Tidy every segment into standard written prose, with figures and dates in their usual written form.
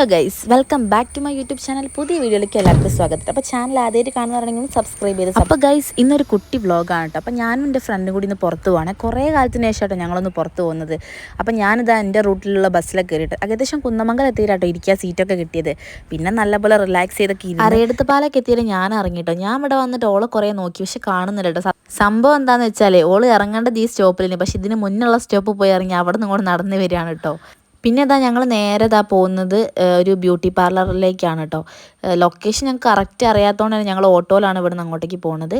Hello guys, welcome back to my YouTube channel. പുതിയ വീഡിയോയിലേക്ക് എല്ലാവർക്കും സ്വാഗതം. അപ്പോൾ ചാനൽ ആദ്യമായിട്ട് കാണുന്നവരാണെങ്കിൽ സബ്സ്ക്രൈബ് ചെയ്ത്. അപ്പോൾ ഗൈസ്, ഇന്നൊരു കുട്ടി വ്ളോഗാണ് കേട്ടോ. അപ്പോൾ ഞാനും എൻ്റെ ഫ്രണ്ടും കൂടി ഇന്ന് പുറത്ത് പോവാണ്. കുറേ കാലത്തിന് ശേഷമായിട്ടോ ഞങ്ങളൊന്ന് പുറത്ത് പോകുന്നത്. അപ്പോൾ ഞാനിതാ എൻ്റെ റൂട്ടിലുള്ള ബസ്സിലൊക്കെ കയറിയിട്ട് ഏകദേശം കുന്നമംഗലം എത്തിയിട്ടോ ഇരിക്കുക സീറ്റൊക്കെ കിട്ടിയത്. പിന്നെ നല്ലപോലെ റിലാക്സ് ചെയ്തൊക്കെ അറിയെടുത്ത് പാലൊക്കെ എത്തിയിട്ട് ഞാൻ ഇറങ്ങിട്ടോ. ഞാൻ ഇവിടെ വന്നിട്ട് ഓളെ കുറേ നോക്കി, പക്ഷെ കാണുന്നില്ല കേട്ടോ. സംഭവം എന്താണെന്ന് വെച്ചാൽ ഓള് ഇറങ്ങേണ്ടത് ഈ സ്റ്റോപ്പിലിന്, പക്ഷെ ഇതിന് മുന്നുള്ള സ്റ്റോപ്പ് പോയി ഇറങ്ങി അവിടെ നിന്ന് ഇങ്ങോട്ട് നടന്ന് വരികയാണ് കേട്ടോ. പിന്നെ ഞങ്ങൾ നേരെ പോകുന്നത് ഒരു ബ്യൂട്ടി പാർലറിലേക്കാണ് കേട്ടോ. ലൊക്കേഷൻ ഞങ്ങൾക്ക് കറക്റ്റ് അറിയാത്തതുകൊണ്ട് തന്നെ ഞങ്ങൾ ഓട്ടോയിലാണ് ഇവിടെ നിന്ന് അങ്ങോട്ടേക്ക് പോകുന്നത്.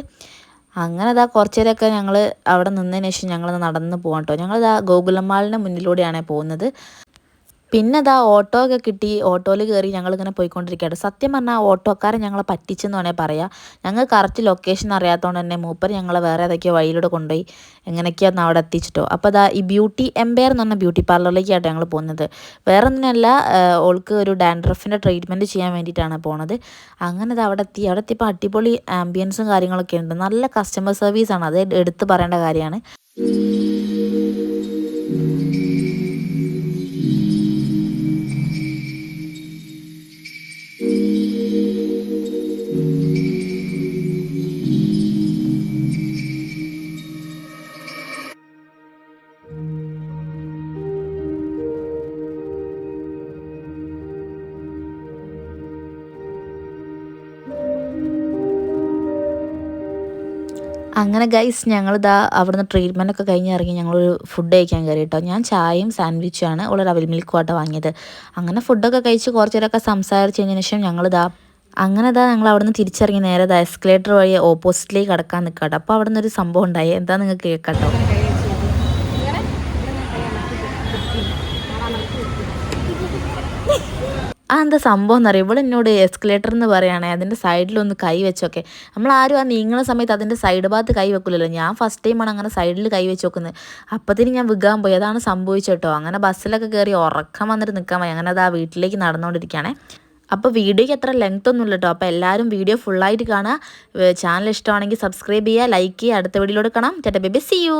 അങ്ങനെ കുറച്ച് നേരമൊക്കെ ഞങ്ങൾ അവിടെ നിന്നതിന് ശേഷം ഞങ്ങൾ നടന്ന് പോകാം കേട്ടോ. ഞങ്ങൾ ഗോകുലമാളിൻ്റെ മുന്നിലൂടെയാണ് പോകുന്നത്. പിന്നെ ഓട്ടോ ഒക്കെ കിട്ടി. ഓട്ടോയിൽ കയറി ഞങ്ങളിങ്ങനെ പോയിക്കൊണ്ടിരിക്കുകയാണ്. സത്യം പറഞ്ഞാൽ ഓട്ടോക്കാരൻ ഞങ്ങളെ പറ്റിച്ചെന്ന് വേണേൽ പറയാം. ഞങ്ങൾ കറക്റ്റ് ലൊക്കേഷൻ അറിയാത്തതുകൊണ്ട് തന്നെ മൂപ്പർ ഞങ്ങളെ വേറെ ഏതൊക്കെയോ വഴിയിലൂടെ കൊണ്ടുപോയി എങ്ങനെയൊക്കെയാണ് അവിടെ എത്തിച്ചിട്ടോ. അപ്പോൾ ഈ ബ്യൂട്ടി എംപയർ എന്ന് പറഞ്ഞ ബ്യൂട്ടി പാർലറിലേക്കായിട്ട് ഞങ്ങൾ പോകുന്നത്. വേറെ ഒന്നിനല്ല, ഓൾക്ക് ഒരു ഡാൻഡ്രഫിൻ്റെ ട്രീറ്റ്മെൻറ്റ് ചെയ്യാൻ വേണ്ടിയിട്ടാണ് പോകുന്നത്. അങ്ങനെ അവിടെ എത്തിയപ്പോൾ അടിപൊളി ആംബിയൻസും കാര്യങ്ങളൊക്കെ ഉണ്ട്. നല്ല കസ്റ്റമർ സർവീസാണ്, അത് എടുത്ത് പറയേണ്ട കാര്യമാണ്. അങ്ങനെ ഗൈസ്, ഞങ്ങളിതാ അവിടുന്ന് ട്രീറ്റ്മെൻറ്റൊക്കെ കഴിഞ്ഞ് ഇറങ്ങി ഞങ്ങളൊരു ഫുഡ് കഴിക്കാൻ കയറി കേട്ടോ. ഞാൻ ചായയും സാൻഡ്വിച്ചുമാണ്, ഉള്ളൊരു അവിൽ മിൽക്കുമായിട്ട് വാങ്ങിയത്. അങ്ങനെ ഫുഡൊക്കെ കഴിച്ച് കുറച്ച് നേരമൊക്കെ സംസാരിച്ചതിന് ശേഷം ഞങ്ങൾ ഞങ്ങൾ അവിടുന്ന് തിരിച്ചിറങ്ങി നേരെ എസ്കലേറ്റർ വഴി ഓപ്പോസിറ്റിലേക്ക് കടക്കാൻ നിൽക്കാട്ടോ. അപ്പോൾ അവിടെ നിന്നൊരു സംഭവം ഉണ്ടായി, എന്താ നിങ്ങൾക്ക് കേൾക്കാട്ടോ. എന്താ സംഭവം എന്നറിയാം, ഇവിടെ എന്നോട് എസ്കലേറ്റർ എന്ന് പറയുകയാണെങ്കിൽ അതിൻ്റെ സൈഡിലൊന്ന് കൈ വെച്ചൊക്കെ. നമ്മളാരും നീങ്ങുന്ന സമയത്ത് അതിൻ്റെ സൈഡ് ഭാഗത്ത് കൈ വെക്കില്ലല്ലോ. ഞാൻ ഫസ്റ്റ് ടൈമാണ് അങ്ങനെ സൈഡിൽ കൈ വെച്ച് നോക്കുന്നത്. അപ്പത്തിന് ഞാൻ വിൽക്കാൻ പോയി, അതാണ് സംഭവിച്ചേട്ടോ. അങ്ങനെ ബസ്സിലൊക്കെ കയറി ഉറക്കം വന്നിട്ട് നിൽക്കാൻ പോയി. അങ്ങനെ വീട്ടിലേക്ക് നടന്നുകൊണ്ടിരിക്കുകയാണ്. അപ്പോൾ വീഡിയോയ്ക്ക് അത്ര ലെങ്ത് ഒന്നുമില്ല കേട്ടോ. അപ്പോൾ എല്ലാവരും വീഡിയോ ഫുള്ളായിട്ട് കാണുക. ചാനൽ ഇഷ്ടമാണെങ്കിൽ സബ്സ്ക്രൈബ് ചെയ്യുക, ലൈക്ക് ചെയ്യുക. അടുത്ത വീഡിയോയിലൂടെ കാണാം. Tata bye bye, see U.